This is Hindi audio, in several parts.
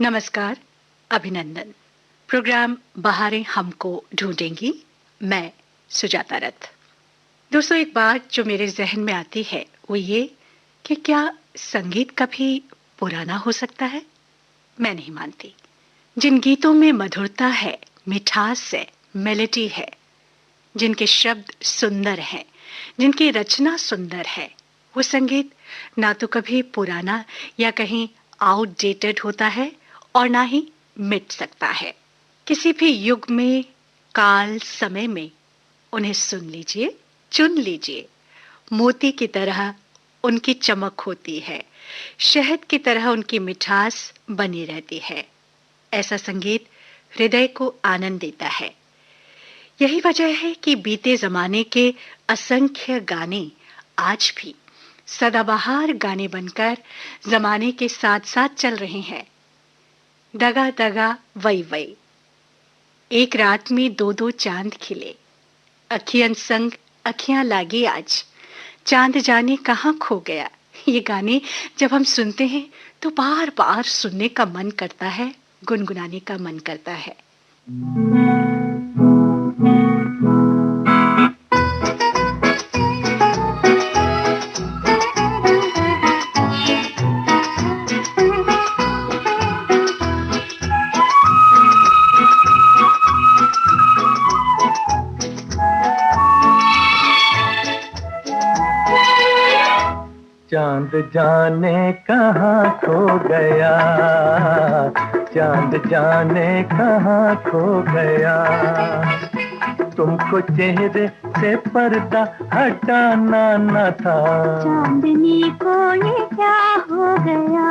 नमस्कार, अभिनंदन। प्रोग्राम बहारें हमको ढूंढेंगी, मैं सुजाता रथ। दोस्तों, एक बात जो मेरे जहन में आती है वो ये कि क्या संगीत कभी पुराना हो सकता है? मैं नहीं मानती। जिन गीतों में मधुरता है, मिठास है, मेलोडी है, जिनके शब्द सुंदर हैं, जिनकी रचना सुंदर है, वो संगीत ना तो कभी पुराना या कहीं आउटडेटेड होता है और ना ही मिट सकता है। किसी भी युग में, काल, समय में उन्हें सुन लीजिए, चुन लीजिए। मोती की तरह उनकी चमक होती है, शहद की तरह उनकी मिठास बनी रहती है। ऐसा संगीत हृदय को आनंद देता है। यही वजह है कि बीते जमाने के असंख्य गाने आज भी सदाबहार गाने बनकर जमाने के साथ साथ चल रहे हैं। दगा दगा वही वही, एक रात में दो दो चांद खिले, अखियन संग अखियां लागी आज, चांद जाने कहाँ खो गया। ये गाने जब हम सुनते हैं तो बार बार सुनने का मन करता है, गुनगुनाने का मन करता है। चांद जाने कहाँ खो गया, चांद जाने कहाँ खो गया। तुमको चेहरे से पर्दा हटाना न था। चांदनी को ये क्या हो गया,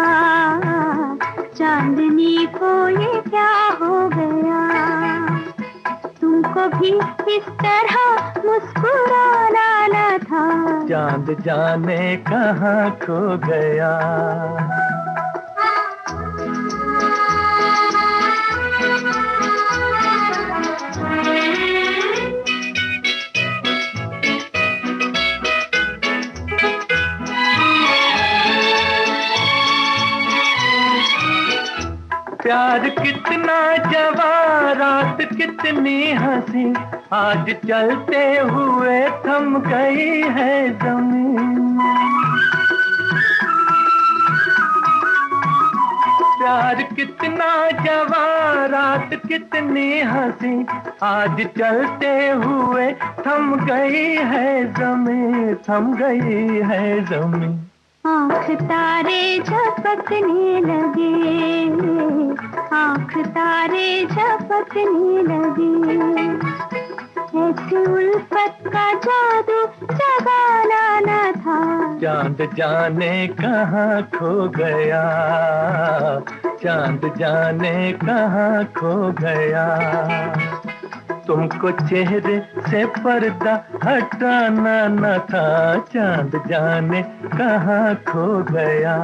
चांदनी को ये क्या हो गया। तुमको भी इस तरह मुस्कुराना न था। चांद जाने कहाँ खो गया। प्यार कितना जवां, रात कितनी हंसी, आज चलते हुए थम गई है ज़मीन। प्यार कितना जवां, रात कितनी हंसी, आज चलते हुए थम गई है ज़मीन, थम गई है ज़मीन। आँख तारे झपकने लगे, आँख तारे झपकने लगे। ऐसी उल्फत का जादू जगाना न था। चांद जाने कहाँ खो गया, चांद जाने कहाँ खो गया। तुमको चेहरे से पर्दा हटाना न था। चांद जाने कहाँ खो गया।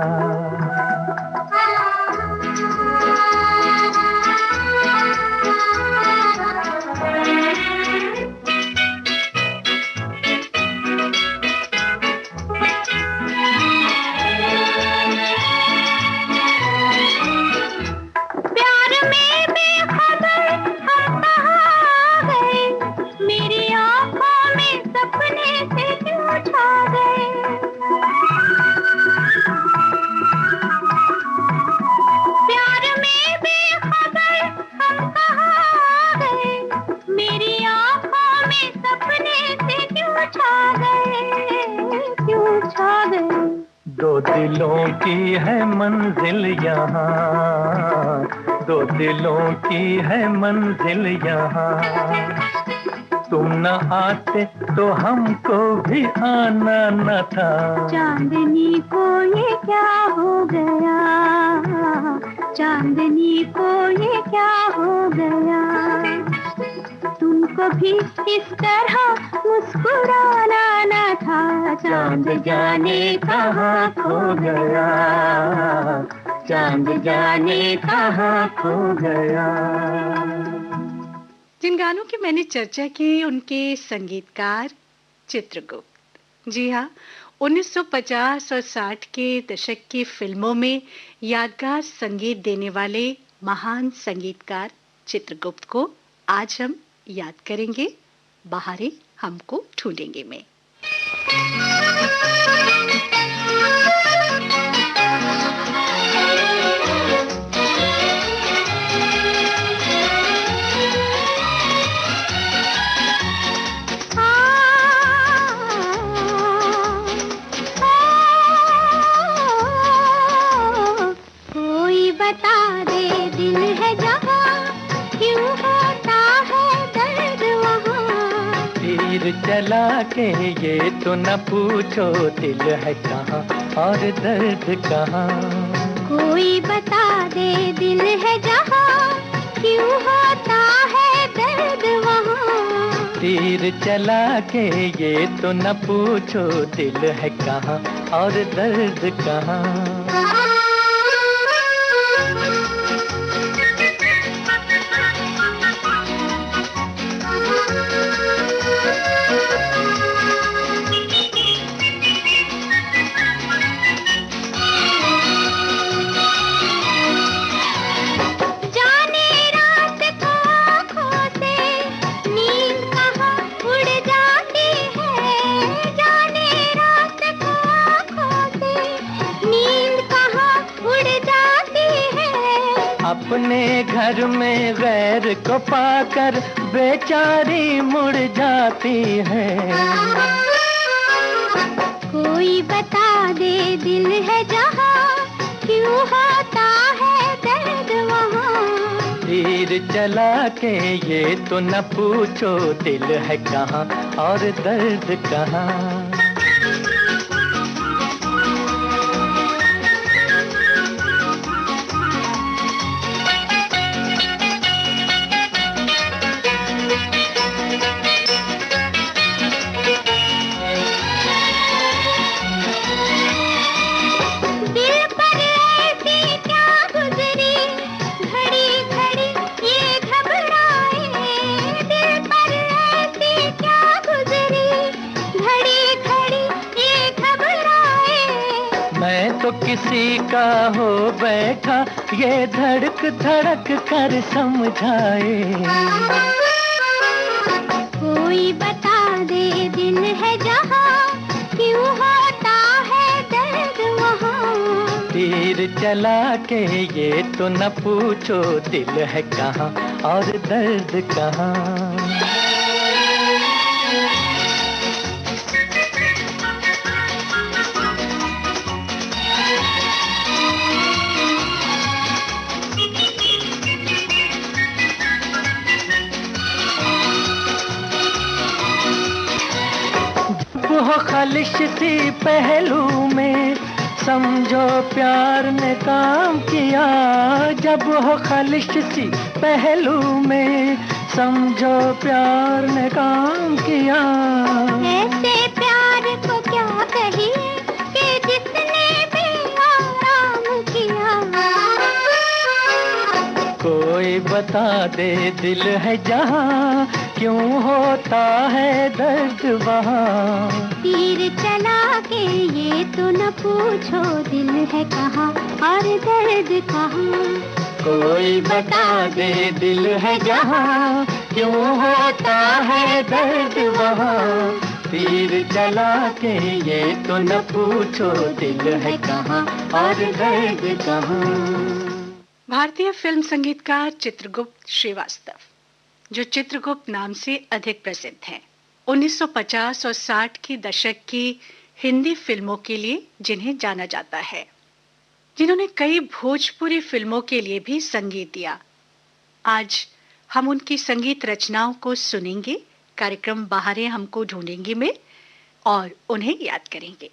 दो दिलों की है मंजिल यहाँ, दो दिलों की है मंजिल यहाँ। तुम न आते तो हमको भी आना न था। चांदनी को ये क्या हो गया, चांदनी को ये क्या हो गया। तुमको भी इस तरह मुस्कुराना न था। चांद जाने कहाँ खो गया, चांद जाने कहाँ खो गया। जिन गानों की मैंने चर्चा की उनके संगीतकार चित्रगुप्त। जी हाँ, 1950 और 60 के दशक की फिल्मों में यादगार संगीत देने वाले महान संगीतकार चित्रगुप्त को आज हम याद करेंगे बाहरे हमको ढूंढेंगे में। बता दे दिल है जहाँ क्यों होता है दर्द वहाँ। तीर चला के ये तो न पूछो दिल है कहाँ और दर्द कहाँ। कोई बता दे दिल है जहाँ क्यों होता है दर्द वहाँ। तीर चला के ये तो न पूछो दिल है कहाँ और दर्द कहाँ। अपने घर में गैर को पाकर बेचारी मुड़ जाती है। कोई बता दे दिल है जहाँ क्यों होता है दर्द वहाँ। तीर चला के ये तो न पूछो दिल है कहाँ और दर्द कहाँ। तो किसी का हो बैठा ये धड़क धड़क कर समझाए। कोई बता दे दिल है जहाँ क्यों होता है दर्द वहाँ। तीर चला के ये तो न पूछो दिल है कहाँ और दर्द कहाँ। वो खालिश थी पहलू में समझो प्यार ने काम किया। जब वो खालिश थी पहलू में समझो प्यार ने काम किया। ऐसे प्यार को क्या कहिए कि जिसने भी आराम किया। कोई बता दे दिल है जहाँ क्यों होता है दर्द वहाँ। तीर चला के ये तो न पूछो दिल है कहाँ और दर्द कहाँ। कोई बता दे दिल है जहाँ क्यों होता है दर्द वहाँ। तीर चला के ये तो न पूछो दिल है कहाँ और दर्द कहाँ। भारतीय फिल्म संगीतकार चित्रगुप्त श्रीवास्तव, जो चित्रगुप्त नाम से अधिक प्रसिद्ध हैं, 1950 और 60 की दशक की हिंदी फिल्मों के लिए जिन्हें जाना जाता है, जिन्होंने कई भोजपुरी फिल्मों के लिए भी संगीत दिया। आज हम उनकी संगीत रचनाओं को सुनेंगे कार्यक्रम बाहरे हमको ढूंढेंगे में और उन्हें याद करेंगे।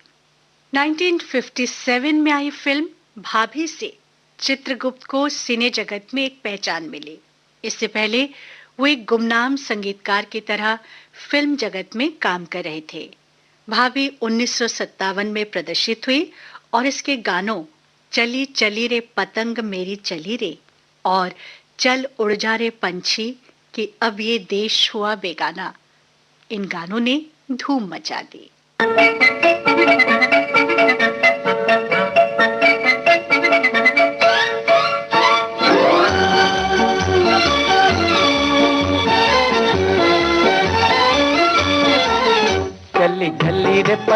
1957 में आई फिल्म भाभी से चित्रगुप्त को सिने जगत में एक पहचान मिली। इससे पहले वो एक गुमनाम संगीतकार की तरह फिल्म जगत में काम कर रहे थे। भाभी 1957 में प्रदर्शित हुई और इसके गानों चली चली रे पतंग मेरी चली रे और चल उड़ जा रे पंछी कि अब ये देश हुआ बेगाना, इन गानों ने धूम मचा दी।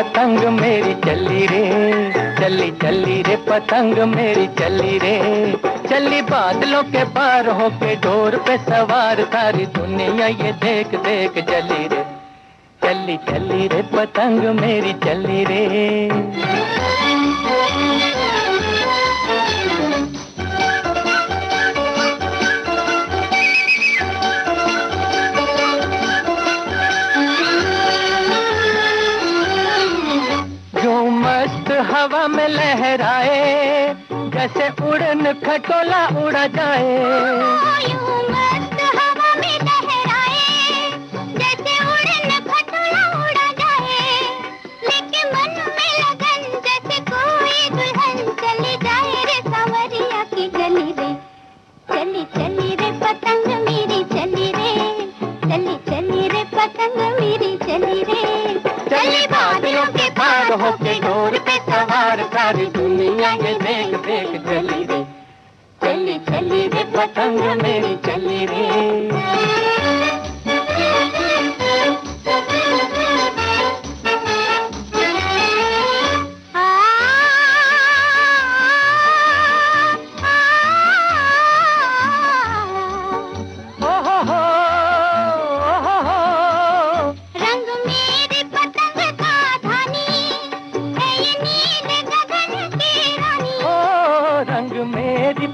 पतंग मेरी चली रे, चली चली रे पतंग मेरी चली रे, चली बादलों के पार होके डोर पे सवार, सारी दुनिया ये देख देख जली रे, चली चली रे पतंग मेरी चली रे। हवा में लहराए, जैसे उड़न खटोला उड़ा जाए, यूं मस्त हवा में लहराए, जैसे उड़न खटोला उड़ा जाए, लेकिन मन में लगन जैसे कोई दुल्हन चली जाए रे सांवरिया की गली रे, चली चली रे पतंग मेरी चली रे, चली चली रे पतंग मेरी चली रे, चली बादलों के पार होके डोर पे सवार, सारी दुनिया ये देख देख चली रे, चली चली रे पतंग मेरी चली रे।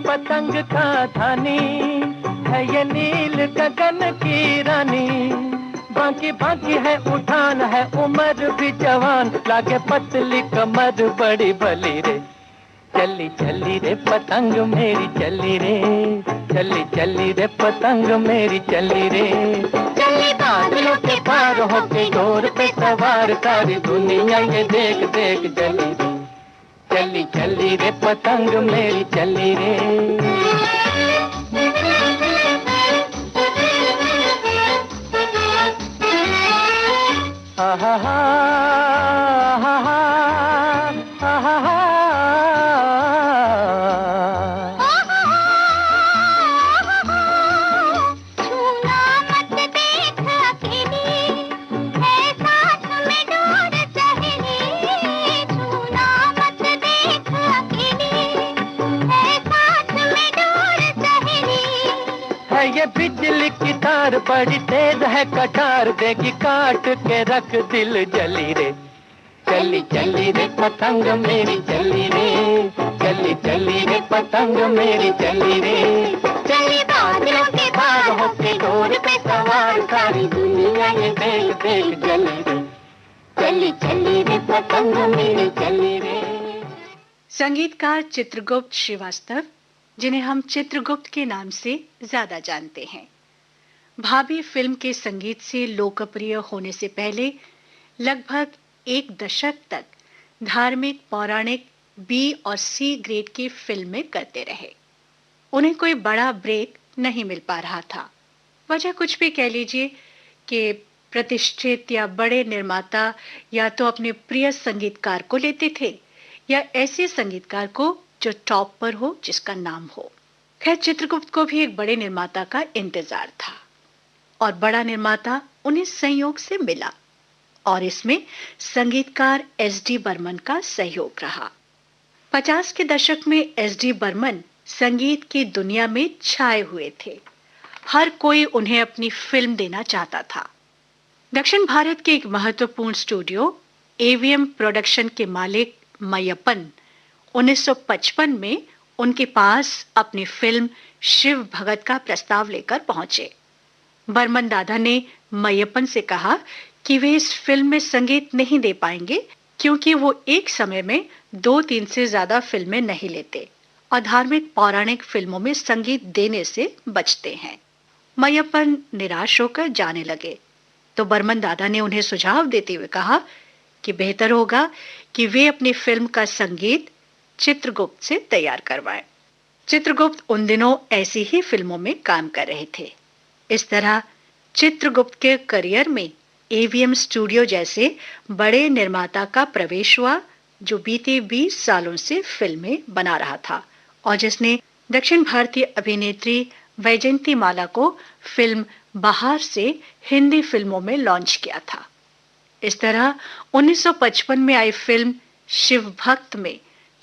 पतंग का धानी है ये नील गगन की रानी, बाकी बाकी है उठान है उम्र भी जवान, लागे पतली कमर बड़ी भली रे, चली चली रे पतंग मेरी चली रे, चली चली रे पतंग मेरी चली रे, चली बादलों के पार होके डोर पे सवार, सारी दुनिया ये देख देख जली रे, चली चली रे पतंग मेरी चली रे। आहा हा हा हा हा हा, छूना मत देख अकेली, है साथ में डोर सहेली, छूना मत देख अकेली, है साथ में डोर सहेली, है ये बिजली की तार बड़ी तेज है कटार, देगी काट के रख दिल जली रे, चली चली रे पतंग मेरी चली रे, चली चली रे पतंग मेरी चली रे, चली बादलों के पार होके डोर पे सवार, सारी दुनिया ये देख देख जली रे, चली चली रे पतंग मेरी चली रे। संगीतकार चित्रगुप्त श्रीवास्तव, जिन्हें हम चित्रगुप्त के नाम से ज्यादा जानते हैं, भाभी फिल्म के संगीत से लोकप्रिय होने से पहले लगभग एक दशक तक धार्मिक पौराणिक बी और सी ग्रेड की फिल्में करते रहे। उन्हें कोई बड़ा ब्रेक नहीं मिल पा रहा था। वजह कुछ भी कह लीजिए कि प्रतिष्ठित या बड़े निर्माता या तो अपने प्रिय संगीतकार को लेते थे या ऐसे संगीतकार को जो टॉप पर हो, जिसका नाम हो। खैर, चित्रगुप्त को भी एक बड़े निर्माता का इंतजार था और बड़ा निर्माता उन्हें संयोग से मिला और इसमें संगीतकार एस.डी. बर्मन का सहयोग रहा। 50 के दशक में एस.डी. बर्मन संगीत की दुनिया में छाए हुए थे। हर कोई उन्हें अपनी फिल्म देना चाहता था। दक्षिण भारत के एक महत्वपूर्ण स्टूडियो एवीएम प्रोडक्शन के मालिक मय्यप्पन 1955 में उनके पास अपनी फिल्म शिव भगत का प्रस्ताव लेकर पहुंचे। बर्मन दादा ने मय्यप्पन से कहा कि वे इस फिल्म में संगीत नहीं दे पाएंगे क्योंकि वो एक समय में 2-3 से ज्यादा फिल्में नहीं लेते और धार्मिक पौराणिक फिल्मों में संगीत देने से बचते हैं। मय्यप्पन निराश होकर जाने लगे तो बर्मन दादा ने उन्हें सुझाव देते हुए कहा कि बेहतर होगा कि वे अपनी फिल्म का संगीत चित्रगुप्त से तैयार करवाएं। चित्रगुप्त उन दिनों ऐसी ही फिल्मों में काम कर रहे थे। इस तरह चित्रगुप्त के करियर में एवीएम स्टूडियो जैसे बड़े निर्माता का प्रवेश हुआ, जो बीते 20 सालों से फिल्में बना रहा था और जिसने दक्षिण भारतीय अभिनेत्री वैजयंती माला को फिल्म बहार से हिंदी फिल्मों में लॉन्च किया था। इस तरह 1955 में आई फिल्म शिव भक्त में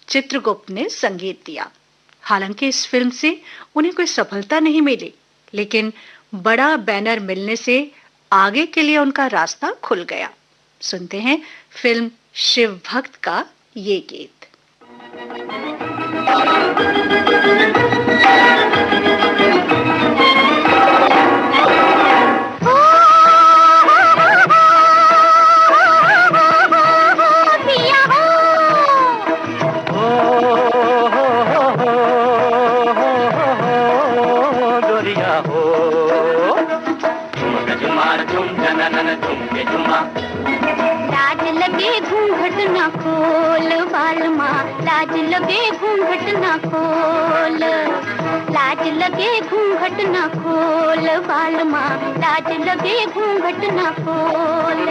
चित्रगुप्त ने संगीत दिया। हालांकि इस फिल्म से उन्हें कोई सफलता नहीं मिली, लेकिन बड़ा बैनर मिलने से आगे के लिए उनका रास्ता खुल गया। सुनते हैं फिल्म शिव भक्त का ये गीत। लाज लगे घूंघट न खोल बालमा, लाज लगे घूंघट न खोल, लाज लगे घूंघट न खोल बालमा, लाज लगे घूंघट न खोल।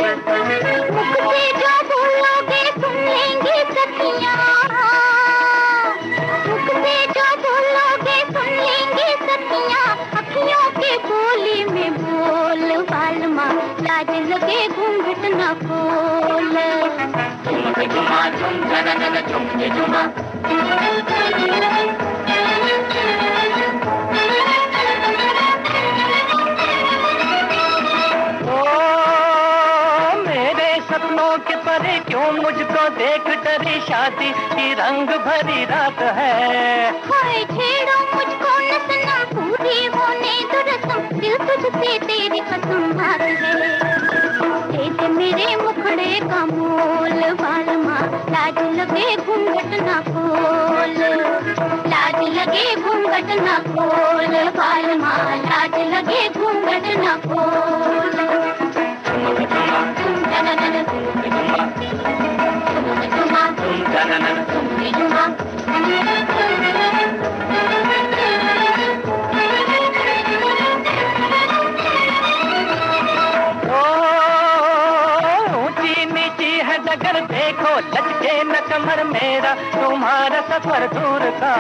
मुख से जो बोलोगे सुन लेंगी सखियां, मुख से जो बोलोगे सुन लेंगी सखियां, अखियों के बोली में बोल बालमा, लाज लगे घूंघट न खोल। झुमके झुमा झुम झनन झुमके झुमा, मेरे सपनों के परे क्यों मुझको देख डरी, शादी की रंग भरी रात है। हाय छेड़ो मुझको नसना, पूरी होने दो रस्म, दिल तुझसे तेरी कसम भाग है। दे मेरे मुखड़े का मोल बालमा, लाज लगे घूंघट न खोल, लाज लगे घूंघट न खोल बालमा, लाज लगे घूंघट न खोल। अगर देखो लचके न कमर मेरा, तुम्हारा सफर दूर का।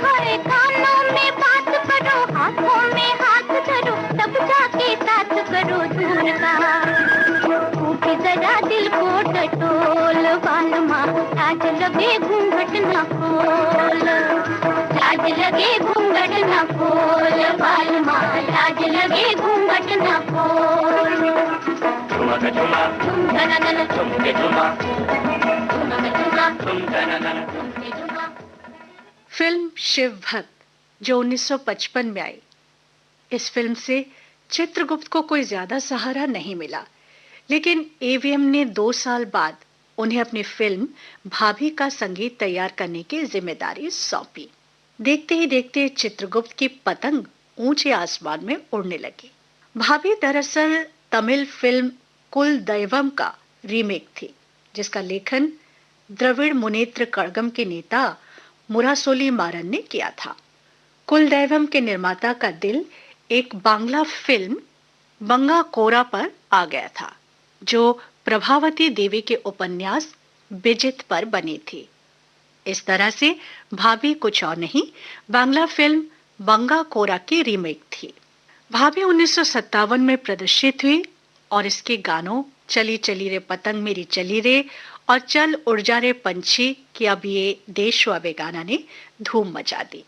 हाय कानों में बात करो, हाथों में हाथ धरो, तब जाके साथ करो दूर का। टूट जरा दिल को टटोल बालमा, लाज लगे घूंघट न खोल, लाज लगे घूंघट न खोल बालमा, लाज लगे घूंघट न खोल। झुमके झुमा झुमके झुमके झुमा, झुमके झुमा। फिल्म शिव भक्त जो 1955 में आई, इस फिल्म से चित्रगुप्त को कोई ज्यादा सहारा नहीं मिला, लेकिन एवीएम ने 2 साल बाद उन्हें अपनी फिल्म भाभी का संगीत तैयार करने की जिम्मेदारी सौंपी। देखते ही देखते चित्रगुप्त की पतंग ऊंचे आसमान में उड़ने लगी। भाभी दरअसल तमिल फिल्म कुल दैवम का रीमेक थी, जिसका लेखन द्रविड़ मुनेत्र कड़गम के नेता मुरासोली मारन ने किया था। कुल दैवम के निर्माता का दिल एक बांग्ला फिल्म बंगा कोरा पर आ गया था, जो प्रभावती देवी के उपन्यास बिजित पर बनी थी। इस तरह से भाभी कुछ और नहीं, बांग्ला फिल्म बंगा कोरा की रीमेक थी। भाभी 1957 में प्रदर्शित हुई और इसके गानों चली चली रे पतंग मेरी चली रे और चल उड़ जा रे पंछी की अब ये देश व बेगाना ने धूम मचा दी।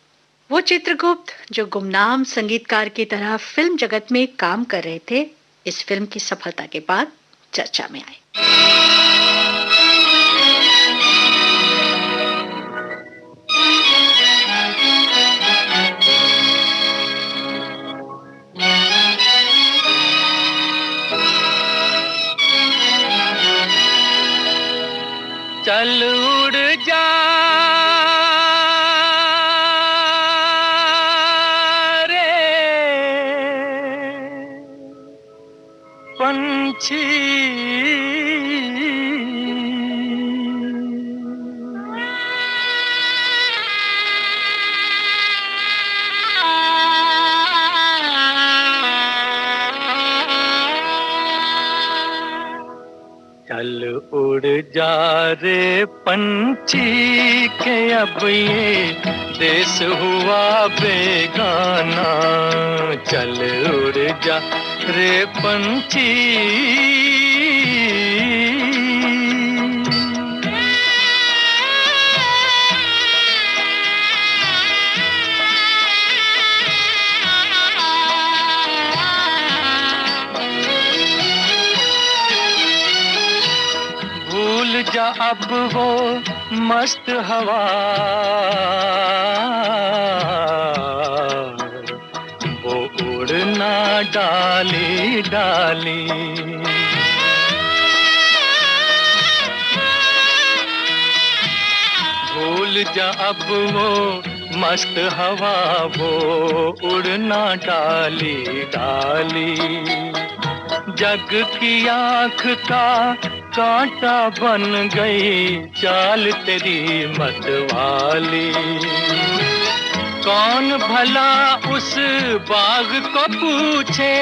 वो चित्रगुप्त जो गुमनाम संगीतकार की तरह फिल्म जगत में काम कर रहे थे, इस फिल्म की सफलता के बाद चर्चा में आए। चल उड़ जा रे पंछी, चल उड़ जा रे पंछी के अब ये देश हुआ बेगाना। चल उड़ जा रे पंछी भूल जा अब वो मस्त हवा, वो उड़ना डाली डाली। भूल जा अब वो मस्त हवा, वो उड़ना डाली डाली। जग की आँख का कांटा बन गई चाल तेरी मतवाली। कौन भला उस बाग को पूछे,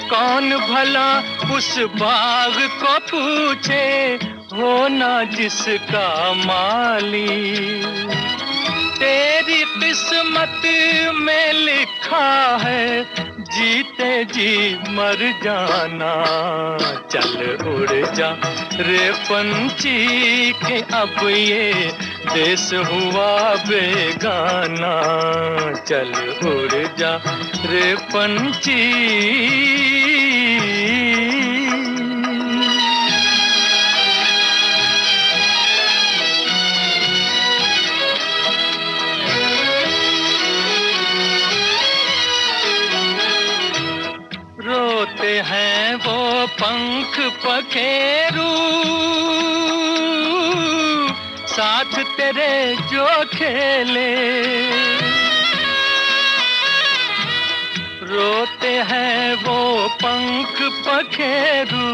कौन भला उस बाग को पूछे, होना जिसका माली। तेरी किस्मत में लिखा है जीते जी मर जाना। चल उड़ जा रे पंछी के अब ये देश हुआ बेगाना। चल उड़ जा रे पंछी। रोते हैं वो पंख पखेरू, साथ तेरे जो खेले। रोते हैं वो पंख पखेरू,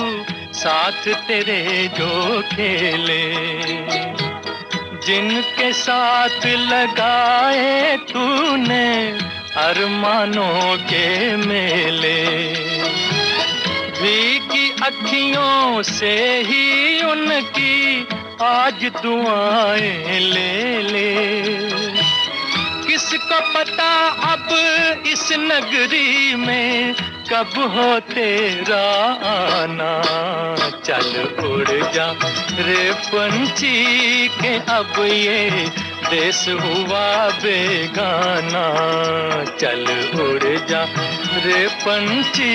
साथ तेरे जो खेले। जिनके साथ लगाए तूने अरमानों के मेले। भीगी अखियों से ही उनकी आज दुआएं ले ले। किसको पता अब इस नगरी में कब हो तेरा आना। चल उड़ जा रे पंछी के अब ये देश हुआ बेगाना। चल उड़ जा रे पंछी।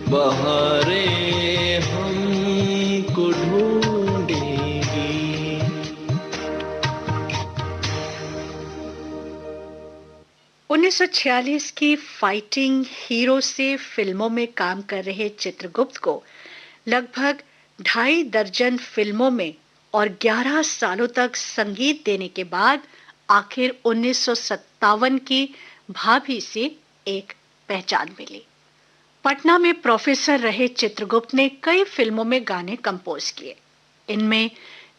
बहारें हमको ढूंढेंगी। 1946 की फाइटिंग हीरो से फिल्मों में काम कर रहे चित्रगुप्त को लगभग 2.5 दर्जन फिल्मों में और 11 सालों तक संगीत देने के बाद आखिर 1957 की भाभी से एक पहचान मिली। पटना में प्रोफेसर रहे चित्रगुप्त ने कई फिल्मों में गाने कंपोज किए। इनमें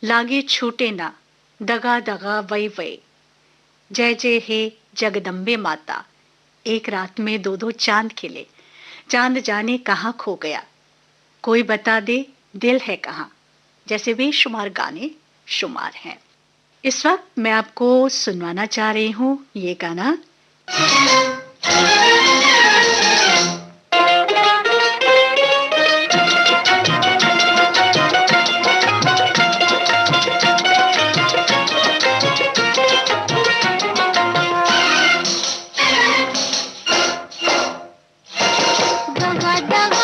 लागे छूटे ना, दगा दगा वही वही, जय जय हे जगदम्बे माता, एक रात में 2-2 चांद खिले, चांद जाने कहाँ खो गया, कोई बता दे दिल है कहाँ, जैसे बेशुमार गाने शुमार हैं। इस वक्त मैं आपको सुनवाना चाह रही हूँ ये गाना। दगा दगा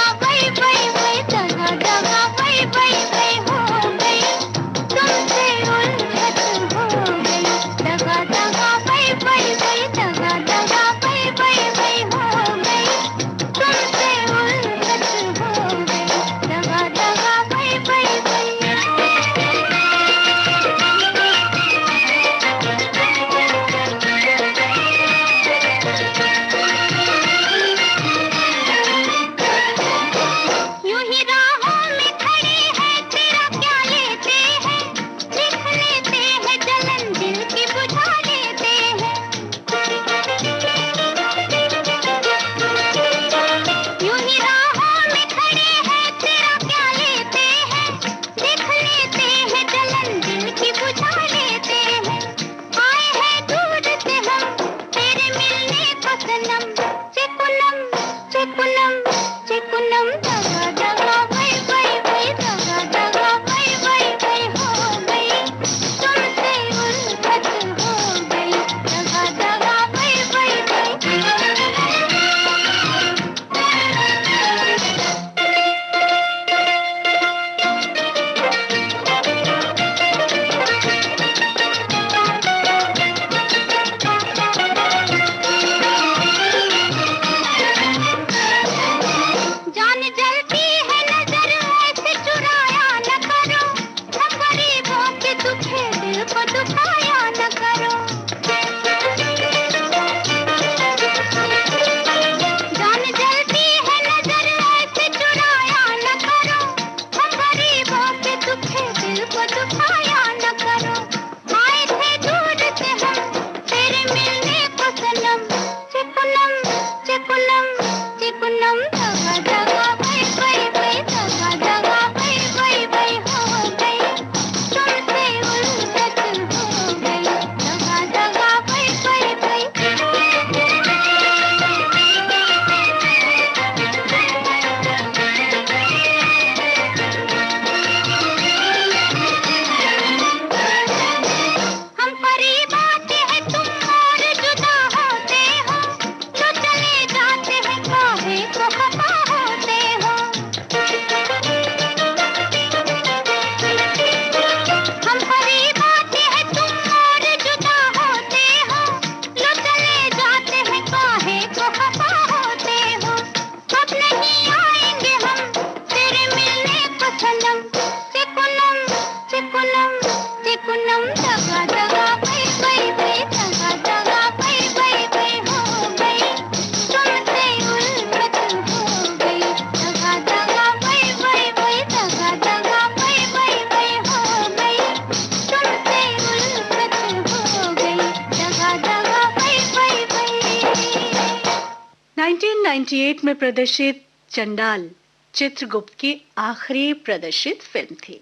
1998 में प्रदर्शित चंडाल चित्रगुप्त की आखिरी प्रदर्शित फिल्म थी।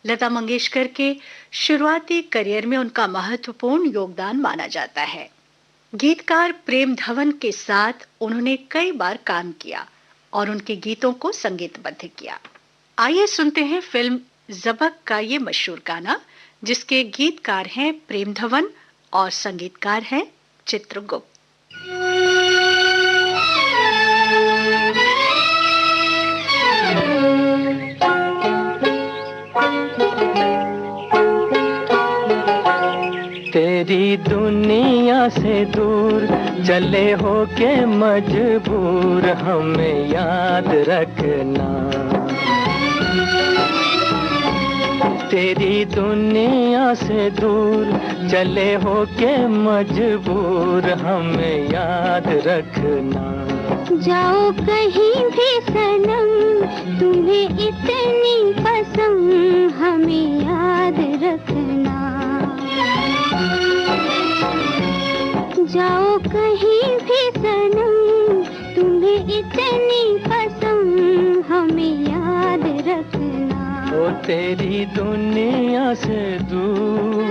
लता मंगेशकर के शुरुआती करियर में उनका महत्वपूर्ण योगदान माना जाता है। गीतकार प्रेम धवन के साथ उन्होंने कई बार काम किया और उनके गीतों को संगीतबद्ध किया। आइए सुनते हैं फिल्म ज़बक का ये मशहूर गाना, जिसके गीतकार हैं प्रेम धवन और संगीतकार हैं चित्रगुप्त। तेरी दुनिया से दूर चले हो के मजबूर हमें याद रखना। तेरी दुनिया से दूर चले हो के मजबूर हमें याद रखना। जाओ कहीं भी सनम तुम्हें इतनी पसंद हमें याद रखना। जाओ कहीं भी सनम तुम्हें इतनी पसंद हमें याद रखना। ओ तेरी दुनिया से दूर।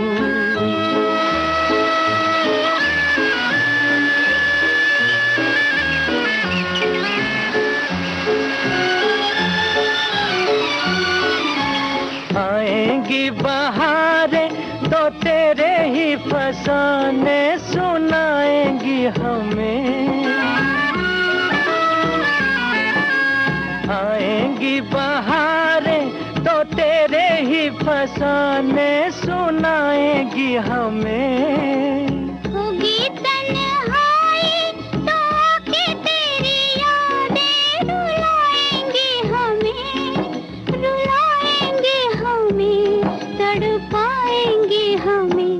आएंगी बहारें तो तेरे ही फसाने सुनाएंगी हमें। आएंगी बहारें तो तेरे ही फसाने सुनाएंगी हमें। होगी तन्हाई तो आके तेरी यादें रुलाएंगी हमें, रुलाएंगी हमें, तड़पाएंगी हमें।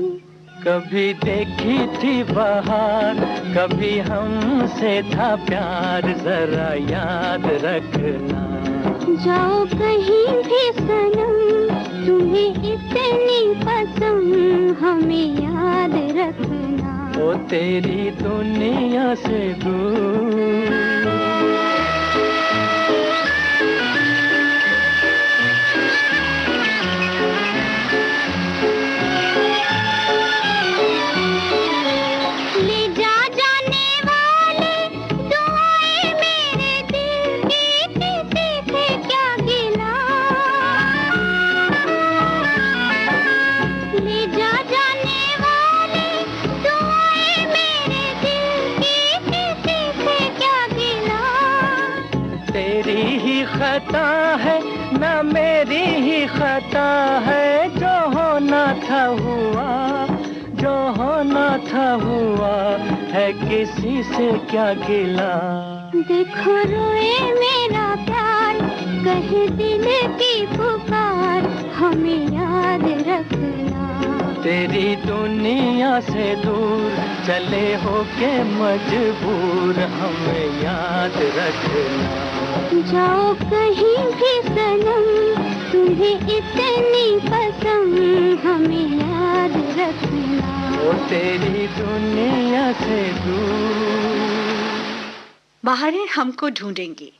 कभी देखी थी बहार, कभी हमसे था प्यार, जरा याद रखना। जाओ कहीं भी सनम तुम्हें इतनी पसंद हमें याद रखना। ओ तेरी दुनिया से दूर। खता है ना मेरी ही खता है, जो होना था हुआ, जो होना था हुआ है, किसी से क्या गिला। देखो रोए मेरा प्यार, कहे दिल की पुकार, हमें याद रखना। तेरी दुनिया से दूर चले हो के मजबूर हमें याद रखना। जाओ कहीं भी सनम तुम्हें इतनी पसंद हमें याद रखना। ओ तेरी दुनिया से दूर। बाहरें हमको ढूंढेंगी।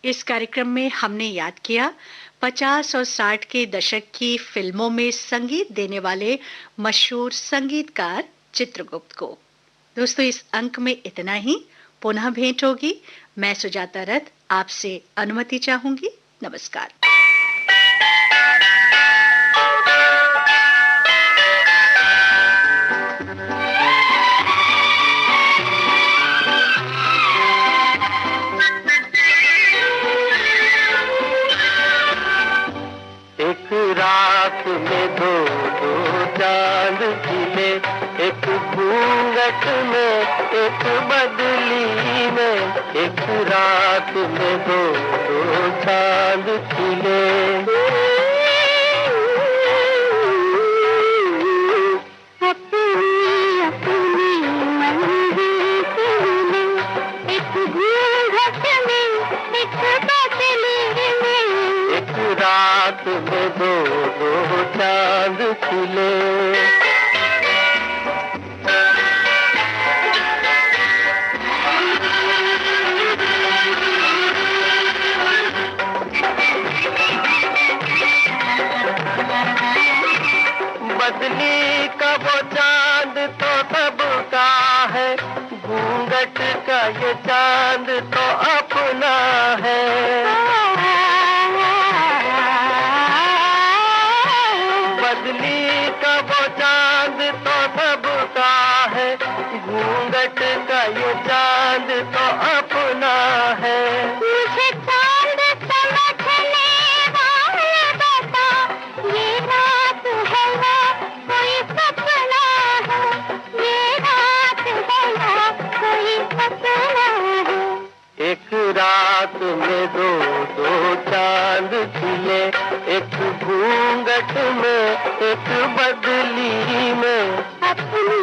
इस कार्यक्रम में हमने याद किया 50 और 60 के दशक की फिल्मों में संगीत देने वाले मशहूर संगीतकार चित्रगुप्त को। दोस्तों, इस अंक में इतना ही। पुनः भेंट होगी। मैं सुजाता रथ आपसे अनुमति चाहूंगी। नमस्कार। एक रात में दो दो चांद खिले, एक घूंघट में एक बदली में, एक रात में दो दो चांद खिले। अपनी अपनी मंजिल पे मिले, एक घूंघट में एक बदली में, एक रात में दो दो चांद खिले। ये चांद तो अपना है। बदली का वो चांद तो सबका है, घूंघट का ये चांद तो अपना है। मुझे चांद समझने वाले बता, ये रात है ना कोई सपना है, ये रात है ना कोई सपना है। एक रात में दो दो चांद खिले, एक घूंघट में एक बदली में। अपनी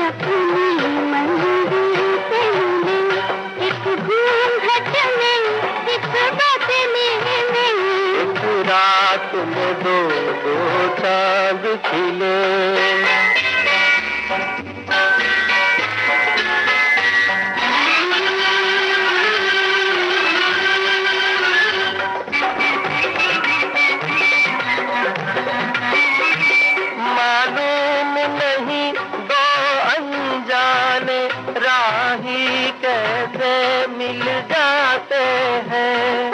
अपनी मंजिल से मिले, एक घूंघट में एक बदली में। एक रात में दो दो चांद खिले। मालूम नहीं दो अनजाने राही कैसे मिल जाते हैं।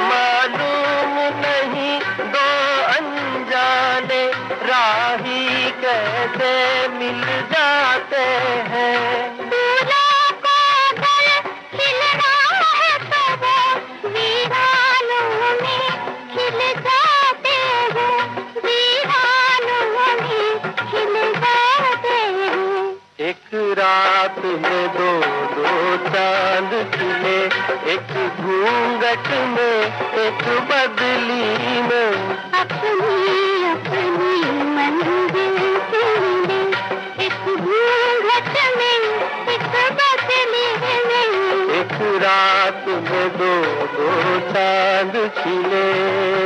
मालूम नहीं दो अनजाने राही कैसे मिल जाते हैं। फूलों को अगर खिलना है तो वो वीरानों में खिल जाते हैं, वीरानों में खिल जाते हैं। एक रात में दो दो चांद खिले, एक घूंघट में एक बदली में। अपनी अपनी मंजिल से मिले, एक घूंघट में एक बदली में। एक रात में दो दो चांद खिले।